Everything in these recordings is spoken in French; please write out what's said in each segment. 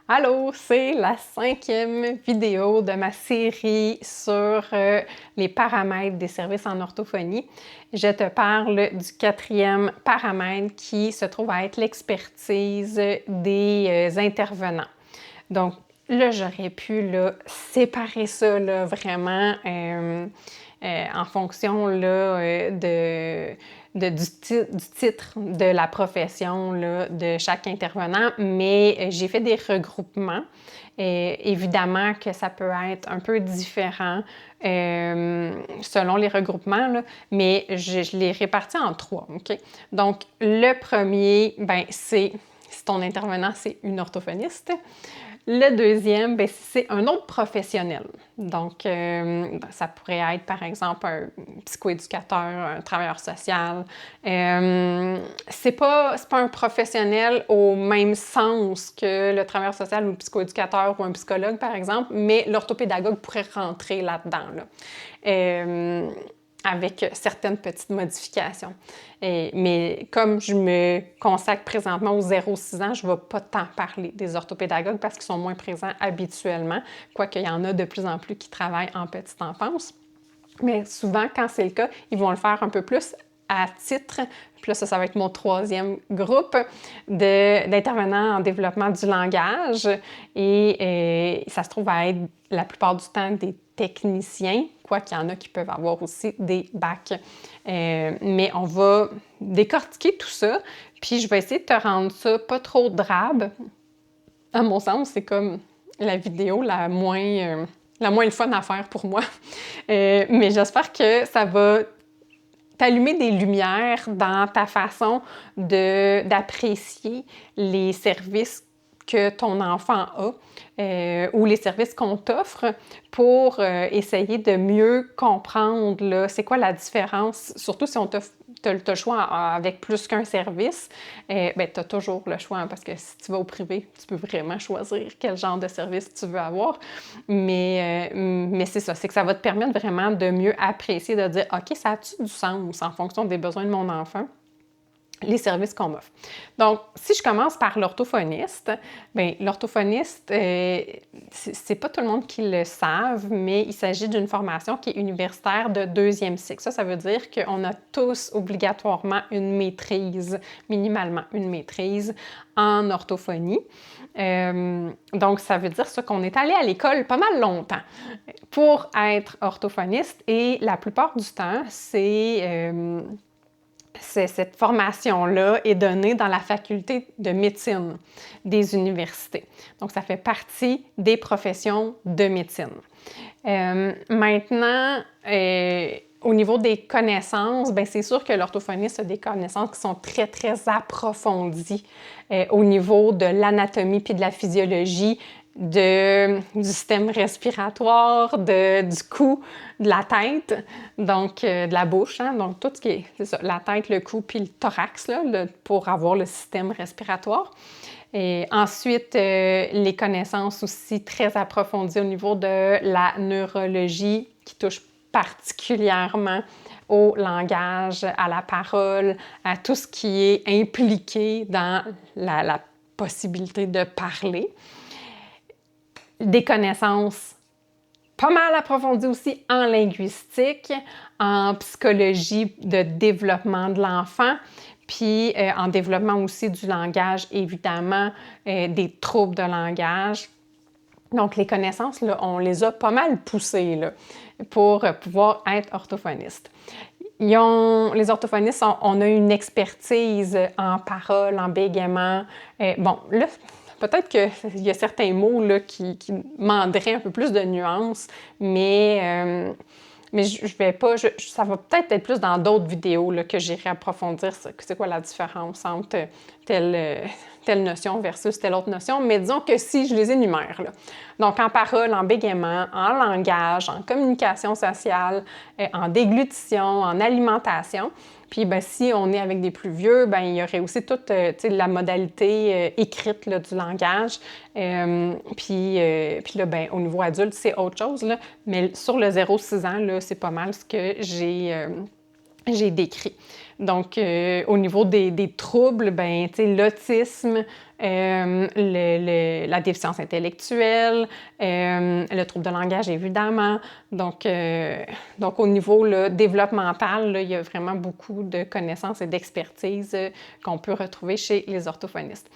Allô, c'est la 5e vidéo de ma série sur les paramètres des services en orthophonie. Je te parle du 4e paramètre qui se trouve à être l'expertise des intervenants. Donc là, j'aurais pu séparer ça vraiment en fonction du titre de la profession de chaque intervenant, mais j'ai fait des regroupements. Évidemment que ça peut être un peu différent selon les regroupements, mais je les répartis en 3. OK? Donc, le premier, c'est si ton intervenant, c'est une orthophoniste. Le deuxième, c'est un autre professionnel. Donc, ça pourrait être, par exemple, un psychoéducateur, un travailleur social. C'est pas un professionnel au même sens que le travailleur social ou le psychoéducateur ou un psychologue, par exemple, mais l'orthopédagogue pourrait rentrer là-dedans. Avec certaines petites modifications. Mais comme je me consacre présentement aux 0-6 ans, je ne vais pas tant parler des orthopédagogues parce qu'ils sont moins présents habituellement, quoique il y en a de plus en plus qui travaillent en petite enfance. Mais souvent, quand c'est le cas, ils vont le faire un peu plus à titre, puis là, ça va être mon 3e groupe d'intervenants en développement du langage. Et ça se trouve à être la plupart du temps des techniciens, quoiqu'il y en a qui peuvent avoir aussi des bacs. Mais on va décortiquer tout ça, puis je vais essayer de te rendre ça pas trop drabe. À mon sens, c'est comme la vidéo la moins le fun à faire pour moi. Mais j'espère que ça va t'allumer des lumières dans ta façon d'apprécier les services que ton enfant a ou les services qu'on t'offre pour essayer de mieux comprendre c'est quoi la différence, surtout si on t'as le choix avec plus qu'un service, tu as toujours le choix parce que si tu vas au privé, tu peux vraiment choisir quel genre de service tu veux avoir. Mais c'est ça, c'est que ça va te permettre vraiment de mieux apprécier, de dire « OK, ça a-tu du sens en fonction des besoins de mon enfant? » les services qu'on m'offre. Donc, si je commence par l'orthophoniste, l'orthophoniste, c'est pas tout le monde qui le savent, mais il s'agit d'une formation qui est universitaire de 2e cycle. Ça veut dire qu'on a tous obligatoirement une maîtrise, minimalement une maîtrise en orthophonie. Donc, ça veut dire qu'on est allé à l'école pas mal longtemps pour être orthophoniste et la plupart du temps, cette formation-là est donnée dans la faculté de médecine des universités. Donc, ça fait partie des professions de médecine. Maintenant, au niveau des connaissances, c'est sûr que l'orthophoniste a des connaissances qui sont très, très approfondies au niveau de l'anatomie puis de la physiologie du système respiratoire, du cou, de la tête, donc de la bouche, donc tout ce qui est, c'est ça, la tête, le cou puis le thorax pour avoir le système respiratoire. Et ensuite, les connaissances aussi très approfondies au niveau de la neurologie qui touche particulièrement au langage, à la parole, à tout ce qui est impliqué dans la possibilité de parler. Des connaissances pas mal approfondies aussi en linguistique, en psychologie de développement de l'enfant, puis en développement aussi du langage, évidemment, des troubles de langage. Donc, les connaissances, on les a pas mal poussées pour pouvoir être orthophoniste. Les orthophonistes, on a une expertise en parole, en bégaiement. Peut-être qu'il y a certains mots qui demanderaient un peu plus de nuances, mais je vais pas. Ça va peut-être être plus dans d'autres vidéos que j'irai approfondir c'est quoi la différence entre telle notion versus telle autre notion. Mais disons que si je les énumère, donc en parole, en bégaiement, en langage, en communication sociale, en déglutition, en alimentation. Puis, si on est avec des plus vieux, il y aurait aussi toute la modalité écrite du langage. Puis là, au niveau adulte, c'est autre chose. Mais sur le 0-6 ans, c'est pas mal ce que j'ai j'ai décrit. Donc, au niveau des troubles, ben, tu sais, l'autisme, la déficience intellectuelle, le trouble de langage, évidemment. Donc au niveau là, développemental, là, il y a vraiment beaucoup de connaissances et d'expertise qu'on peut retrouver chez les orthophonistes.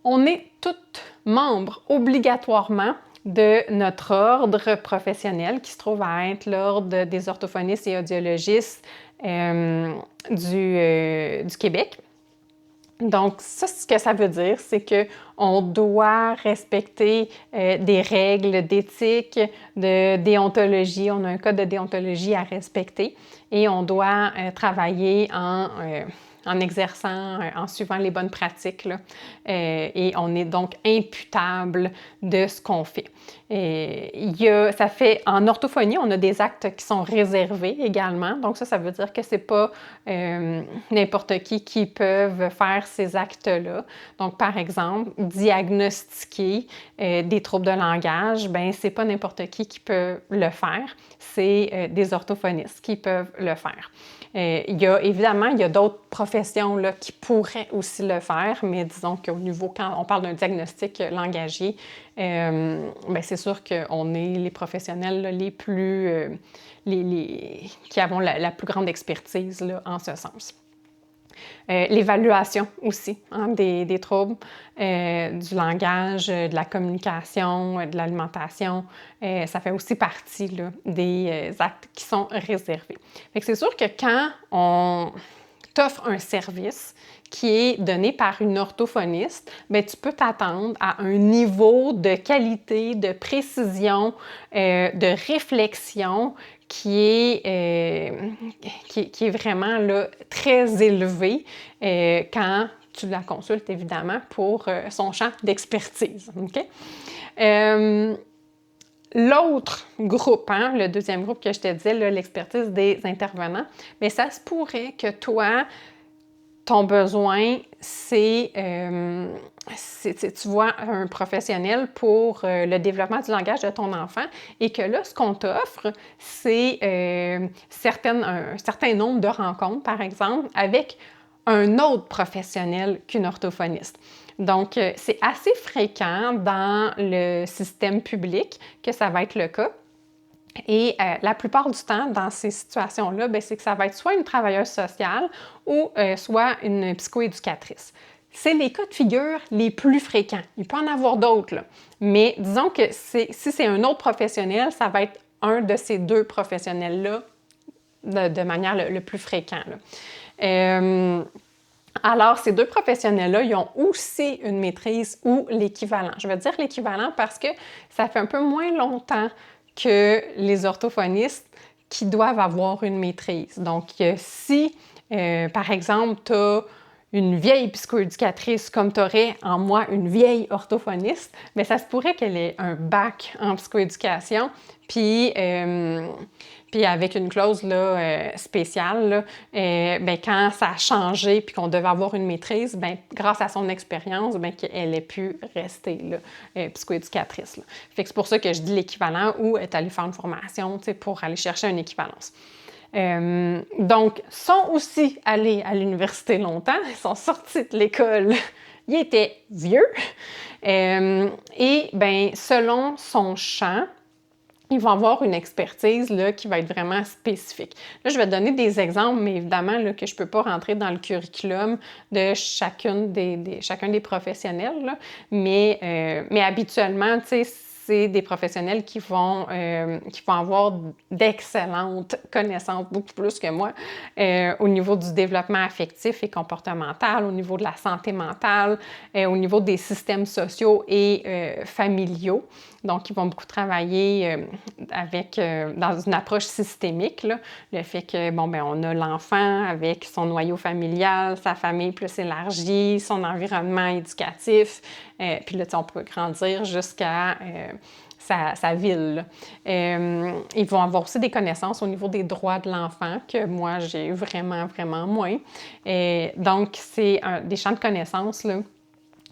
On est toutes membres obligatoirement de notre ordre professionnel qui se trouve à être l'Ordre des orthophonistes et audiologistes du Québec. Donc, ça, ce que ça veut dire, c'est qu'on doit respecter des règles d'éthique, de déontologie. On a un code de déontologie à respecter et on doit travailler en exerçant, en suivant les bonnes pratiques, là. Et on est donc imputable de ce qu'on fait. Ça fait, en orthophonie, on a des actes qui sont réservés également. Donc ça veut dire que c'est pas n'importe qui peuvent faire ces actes-là. Donc, par exemple, diagnostiquer des troubles de langage, ben c'est pas n'importe qui peut le faire. C'est des orthophonistes qui peuvent le faire. Évidemment, il y a d'autres professions là, qui pourraient aussi le faire, mais disons qu'au niveau, quand on parle d'un diagnostic langagier, ben c'est sûr qu'on est les professionnels là, les plus, qui avons la plus grande expertise là, en ce sens. L'évaluation aussi hein, des troubles, du langage, de la communication, de l'alimentation, ça fait aussi partie là, des actes qui sont réservés. Fait que c'est sûr que quand on t'offre un service qui est donné par une orthophoniste, bien, tu peux t'attendre à un niveau de qualité, de précision, de réflexion qui est vraiment là, très élevé quand tu la consultes, évidemment, pour son champ d'expertise. Okay? L'autre groupe, hein, le deuxième groupe que je te disais, l'expertise des intervenants, mais ça se pourrait que toi, ton besoin, c'est, tu vois, un professionnel pour le développement du langage de ton enfant et que là, ce qu'on t'offre, c'est un certain nombre de rencontres, par exemple, avec un autre professionnel qu'une orthophoniste. Donc, c'est assez fréquent dans le système public que ça va être le cas. Et la plupart du temps, dans ces situations-là, c'est que ça va être soit une travailleuse sociale ou soit une psychoéducatrice. C'est les cas de figure les plus fréquents. Il peut en avoir d'autres, là. Mais disons que si c'est un autre professionnel, ça va être un de ces deux professionnels-là de manière le plus fréquent. Alors, ces deux professionnels-là, ils ont aussi une maîtrise ou l'équivalent. Je veux dire l'équivalent parce que ça fait un peu moins longtemps que les orthophonistes qui doivent avoir une maîtrise. Donc, si, par exemple, tu as une vieille psychoéducatrice comme tu aurais en moi une vieille orthophoniste, bien, ça se pourrait qu'elle ait un bac en psychoéducation, puis avec une clause là, spéciale, là, bien, quand ça a changé puis qu'on devait avoir une maîtrise, bien, grâce à son expérience, bien, qu'elle ait pu rester là, psychoéducatrice. Là. Fait que c'est pour ça que je dis l'équivalent ou est allée faire une formation pour aller chercher une équivalence. Donc, sont aussi allés à l'université longtemps, ils sont sortis de l'école, ils étaient vieux, et bien, selon son champ, ils vont avoir une expertise là, qui va être vraiment spécifique. Là, je vais te donner des exemples, mais évidemment là, que je ne peux pas rentrer dans le curriculum de chacun des professionnels, là. Mais habituellement, tu sais, c'est des professionnels qui vont avoir d'excellentes connaissances, beaucoup plus que moi, au niveau du développement affectif et comportemental, au niveau de la santé mentale, au niveau des systèmes sociaux et familiaux. Donc, ils vont beaucoup travailler dans une approche systémique, là, le fait que, bon, ben on a l'enfant avec son noyau familial, sa famille plus élargie, son environnement éducatif, puis là, on peut grandir jusqu'à sa ville. Ils vont avoir aussi des connaissances au niveau des droits de l'enfant que moi, j'ai vraiment, vraiment moins. Donc, c'est des champs de connaissances là,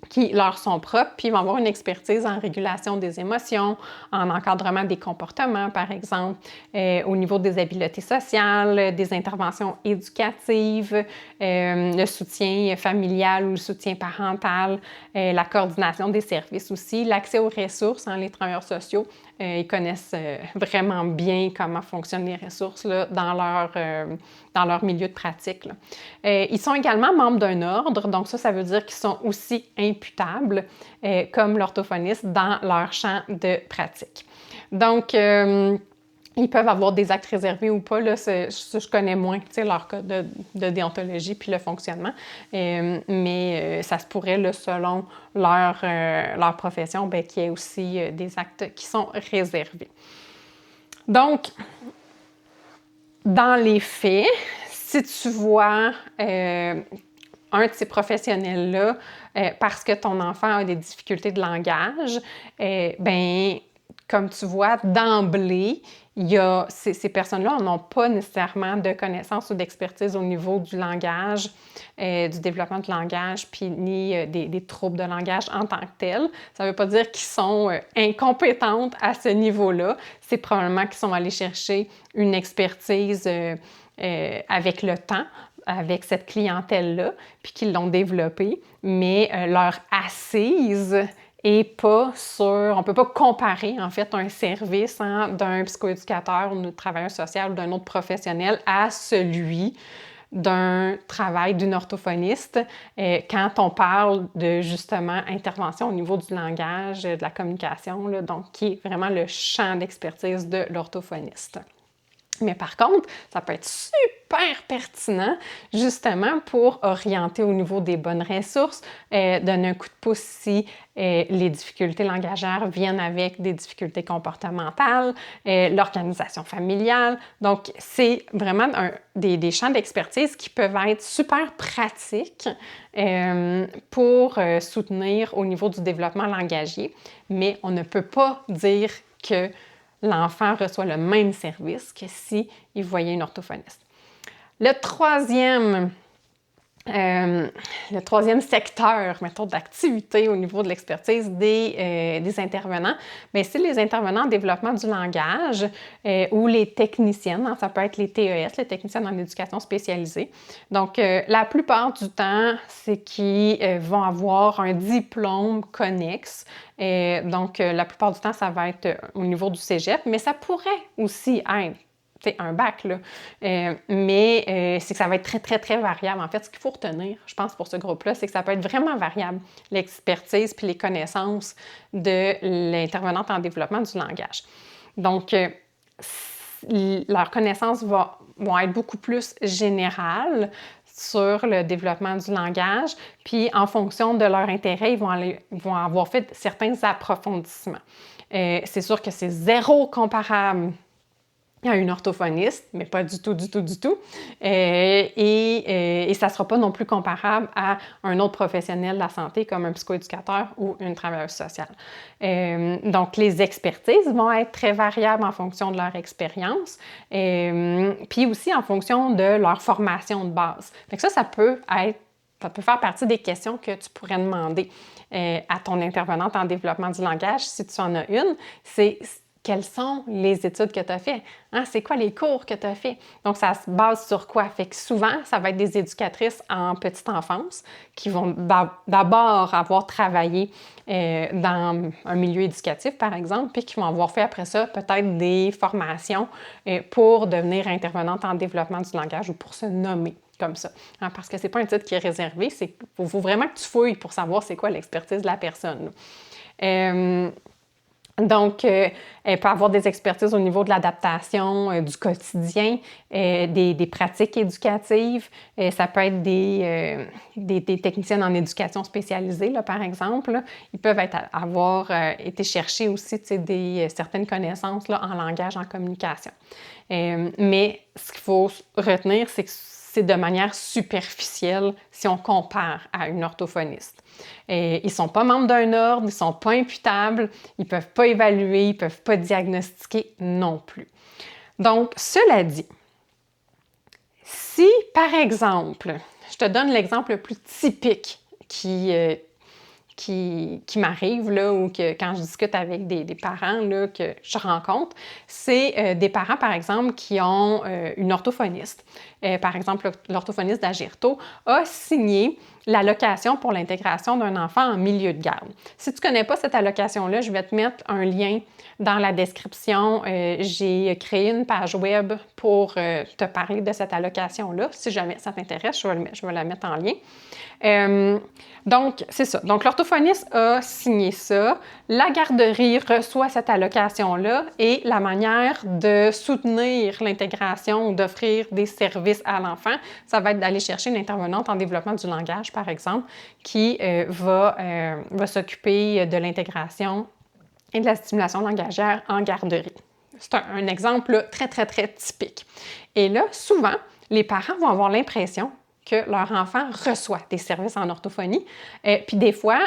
qui leur sont propres, puis ils vont avoir une expertise en régulation des émotions, en encadrement des comportements, par exemple, au niveau des habiletés sociales, des interventions éducatives, le soutien familial ou le soutien parental, la coordination des services aussi, l'accès aux ressources, les travailleurs sociaux. Ils connaissent vraiment bien comment fonctionnent les ressources là, dans leur milieu de pratique. Ils sont également membres d'un ordre, donc ça veut dire qu'ils sont aussi imputables, comme l'orthophoniste, dans leur champ de pratique. Donc, ils peuvent avoir des actes réservés ou pas, là, je connais moins leur code de déontologie puis le fonctionnement, mais ça se pourrait, là, selon leur profession, qu'il y ait aussi des actes qui sont réservés. Donc, dans les faits, si tu vois un de ces professionnels-là parce que ton enfant a des difficultés de langage, comme tu vois, d'emblée, ces personnes-là n'ont pas nécessairement de connaissances ou d'expertise au niveau du langage, du développement du langage, puis ni des troubles de langage en tant que tels. Ça ne veut pas dire qu'ils sont incompétentes à ce niveau-là. C'est probablement qu'ils sont allés chercher une expertise avec le temps, avec cette clientèle-là, puis qu'ils l'ont développée, mais leur assise et pas sur... On ne peut pas comparer, en fait, un service d'un psychoéducateur ou d'un travailleur social ou d'un autre professionnel à celui d'un travail d'une orthophoniste quand on parle de, justement, intervention au niveau du langage, de la communication, là, donc qui est vraiment le champ d'expertise de l'orthophoniste. Mais par contre, ça peut être super pertinent justement pour orienter au niveau des bonnes ressources, donner un coup de pouce si les difficultés langagères viennent avec des difficultés comportementales, l'organisation familiale. Donc, c'est vraiment des champs d'expertise qui peuvent être super pratiques pour soutenir au niveau du développement langagier, mais on ne peut pas dire que l'enfant reçoit le même service que s'il voyait une orthophoniste. Le troisième secteur, mettons, d'activité au niveau de l'expertise des intervenants, c'est les intervenants en développement du langage ou les techniciennes. Ça peut être les TES, les techniciennes en éducation spécialisée. Donc, la plupart du temps, c'est qu'ils vont avoir un diplôme connexe. Donc, la plupart du temps, ça va être au niveau du cégep, mais ça pourrait aussi être un bac, là. Mais c'est que ça va être très, très, très variable. En fait, ce qu'il faut retenir, je pense, pour ce groupe-là, c'est que ça peut être vraiment variable, l'expertise puis les connaissances de l'intervenante en développement du langage. Donc, leurs connaissances vont être beaucoup plus générales sur le développement du langage, puis en fonction de leur intérêt, ils vont avoir fait certains approfondissements. C'est sûr que c'est zéro comparable à une orthophoniste, mais pas du tout, du tout, du tout. Et ça ne sera pas non plus comparable à un autre professionnel de la santé comme un psychoéducateur ou une travailleuse sociale. Donc, les expertises vont être très variables en fonction de leur expérience, puis aussi en fonction de leur formation de base. Fait que ça peut faire partie des questions que tu pourrais demander à ton intervenante en développement du langage, si tu en as une. C'est quelles sont les études que tu as faites? C'est quoi les cours que tu as faits? Donc, ça se base sur quoi? Fait que souvent, ça va être des éducatrices en petite enfance qui vont d'abord avoir travaillé dans un milieu éducatif, par exemple, puis qui vont avoir fait après ça peut-être des formations pour devenir intervenante en développement du langage ou pour se nommer comme ça. Parce que c'est pas un titre qui est réservé, il faut vraiment que tu fouilles pour savoir c'est quoi l'expertise de la personne. Donc, elle peut avoir des expertises au niveau de l'adaptation du quotidien, des pratiques éducatives. Ça peut être des techniciennes en éducation spécialisée, là, par exemple. Là. Ils peuvent avoir été chercher aussi certaines connaissances là, en langage, en communication. Mais ce qu'il faut retenir, c'est que c'est de manière superficielle si on compare à une orthophoniste. Ils ne sont pas membres d'un ordre, ils ne sont pas imputables, ils ne peuvent pas évaluer, ils ne peuvent pas diagnostiquer non plus. Donc, cela dit, si, par exemple, je te donne l'exemple le plus typique qui qui m'arrivent, là, ou que quand je discute avec des parents là, que je rencontre, c'est des parents, par exemple, qui ont une orthophoniste. Par exemple, l'orthophoniste d'Agirto a signé l'allocation pour l'intégration d'un enfant en milieu de garde. Si tu ne connais pas cette allocation-là, je vais te mettre un lien dans la description. J'ai créé une page web pour te parler de cette allocation-là. Si jamais ça t'intéresse, je vais la mettre en lien. Donc, c'est ça. Donc, l'orthophoniste a signé ça. La garderie reçoit cette allocation-là et la manière de soutenir l'intégration ou d'offrir des services à l'enfant, ça va être d'aller chercher une intervenante en développement du langage, par exemple, qui va s'occuper de l'intégration et de la stimulation langagière en garderie. C'est un exemple très, très, très typique. Et là, souvent, les parents vont avoir l'impression que leur enfant reçoit des services en orthophonie. Puis des fois,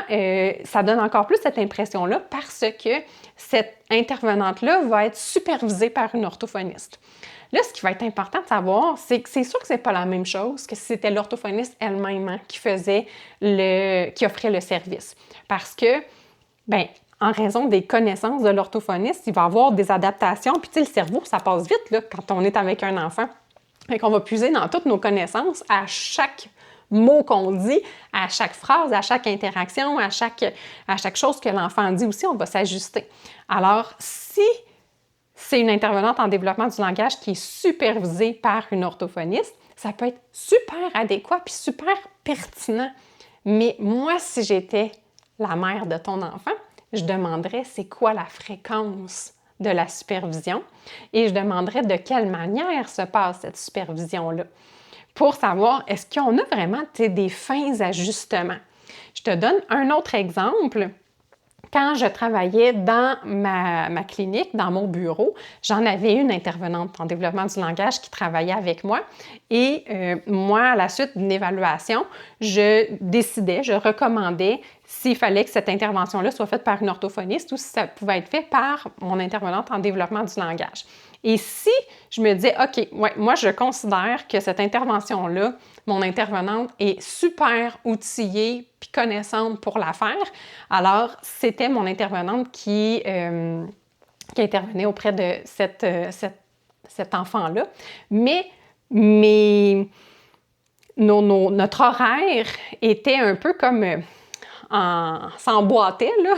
ça donne encore plus cette impression-là parce que cette intervenante-là va être supervisée par une orthophoniste. Là, ce qui va être important de savoir, c'est que c'est sûr que c'est pas la même chose que si c'était l'orthophoniste elle-même qui offrait le service. Parce que, en raison des connaissances de l'orthophoniste, il va y avoir des adaptations. Puis, tu sais, le cerveau, ça passe vite là, quand on est avec un enfant. Fait qu'on va puiser dans toutes nos connaissances à chaque mot qu'on dit, à chaque phrase, à chaque interaction, à chaque chose que l'enfant dit aussi, on va s'ajuster. Alors, si c'est une intervenante en développement du langage qui est supervisée par une orthophoniste, ça peut être super adéquat puis super pertinent. Mais moi, si j'étais la mère de ton enfant, je demanderais c'est quoi la fréquence de la supervision et je demanderais de quelle manière se passe cette supervision-là pour savoir est-ce qu'on a vraiment des fins ajustements. Je te donne un autre exemple. Quand je travaillais dans ma clinique, dans mon bureau, j'en avais une intervenante en développement du langage qui travaillait avec moi. Et moi, à la suite d'une évaluation, je recommandais s'il fallait que cette intervention-là soit faite par une orthophoniste ou si ça pouvait être fait par mon intervenante en développement du langage. Et si je me disais, OK, moi, je considère que cette intervention-là, mon intervenante est super outillée puis connaissante pour la faire, alors c'était mon intervenante qui intervenait auprès de cet enfant-là. Mais notre horaire était un peu comme s'emboîtait, là,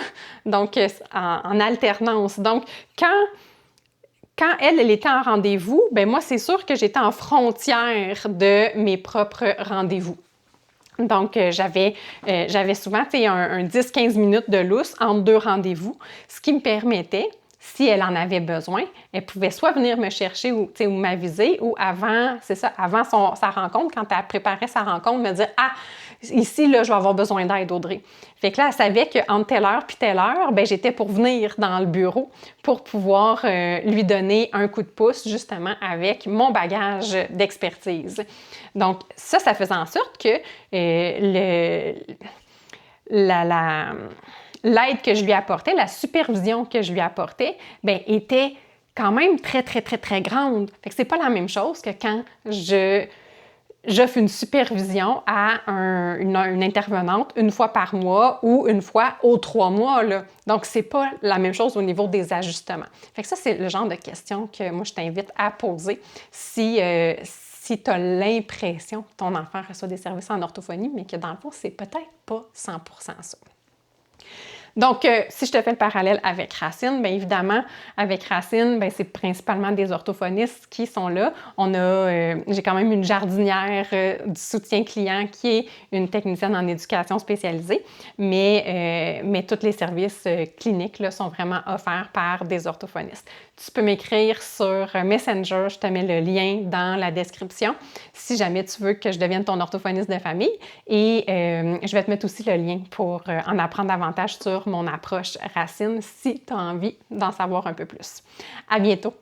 donc en alternance. Donc, quand elle était en rendez-vous, moi, c'est sûr que j'étais en frontière de mes propres rendez-vous. Donc, j'avais souvent un 10-15 minutes de lousse entre deux rendez-vous, ce qui me permettait, si elle en avait besoin, elle pouvait soit venir me chercher ou m'aviser ou avant sa rencontre, quand elle préparait sa rencontre, me dire « Ah, ici, là, je vais avoir besoin d'aide, Audrey. » Fait que là, elle savait qu'entre telle heure puis telle heure, j'étais pour venir dans le bureau pour pouvoir lui donner un coup de pouce, justement, avec mon bagage d'expertise. Donc, ça faisait en sorte que l'aide que je lui apportais, la supervision que je lui apportais, était quand même très, très, très, très grande. Fait que c'est pas la même chose que quand j'offre une supervision à une intervenante une fois par mois ou une fois aux 3 mois. Là. Donc, c'est pas la même chose au niveau des ajustements. Fait que ça, c'est le genre de questions que moi, je t'invite à poser si tu as l'impression que ton enfant reçoit des services en orthophonie, mais que dans le fond, c'est peut-être pas 100% ça. Donc, si je te fais le parallèle avec Racine, bien évidemment, avec Racine, c'est principalement des orthophonistes qui sont là. J'ai quand même une jardinière du soutien client qui est une technicienne en éducation spécialisée, mais tous les services cliniques là, sont vraiment offerts par des orthophonistes. Tu peux m'écrire sur Messenger, je te mets le lien dans la description si jamais tu veux que je devienne ton orthophoniste de famille. Et je vais te mettre aussi le lien pour en apprendre davantage sur mon approche Racine si tu as envie d'en savoir un peu plus. À bientôt!